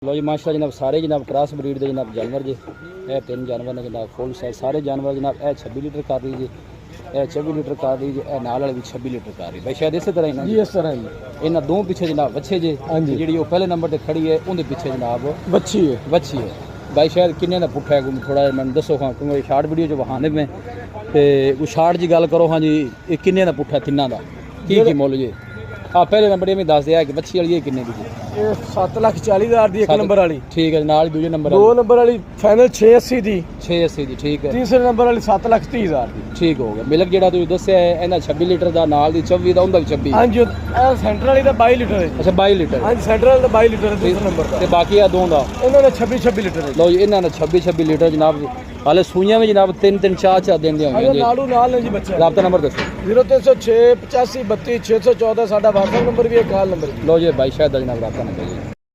लो जी माशा जनाब सारे जनाब क्रॉस ब्रीड के जनाब जानवर जी ये 3 जानवर ने जनाब फुल साइज सारे जानवर जनाब ए 26 लीटर कर रही जी ए 24 लीटर कर रही जी ए नाल वाली भी 26 लीटर कर रही भाई शायद इस तरह ही ना जी इस तरह ही इन्हां दो पीछे जनाब बच्चे जी जी पहले नंबर पर खड़ी है उनके पीछे जनाब बच्ची है भाई शायद किन्ने का पुट्ठा है थोड़ा मैं दसो हाँ क्योंकि शार्ट वीडियो जो वहाने में तो शार्ट की गल करो हाँ जी ये किन्ने का पुट्ठा तिना का की मुल जी हाँ पहले नंबर ये दस दिया कि बच्ची वाली किन्ने की जी 7,40,000 दी एक नंबर वाली ठीक है नाल दूजे नंबर दो नंबर वाली फाइनल 680 दी 680 दी ठीक है तीसरे नंबर वाली 7,30,000 दी ठीक हो गया मिल्क जेड़ा तुसीं दस्सिया है इहदा 26 लीटर दा नाल दी 24 दा उंदा भी 26 हां जी सेंटर वाली दा 22 लीटर है अच्छा 22 लीटर हां जी सेंटर वाली दा 22 लीटर है दूसरे नंबर दा ते बाकी आ दों दा इन्होंने 26 लीटर है लो जी इन्हां ने 26 लीटर जनाब हाले सूइयां में जनाब 3 4 दिन दी होंगी नाड़ू नाल है जी बच्चा राब्ता नंबर दसो 0306 85 32 614 साडा WhatsApp नंबर भी है कॉल नंबर भी लो जी भाई शायद जनाब राब्ता नंबर जी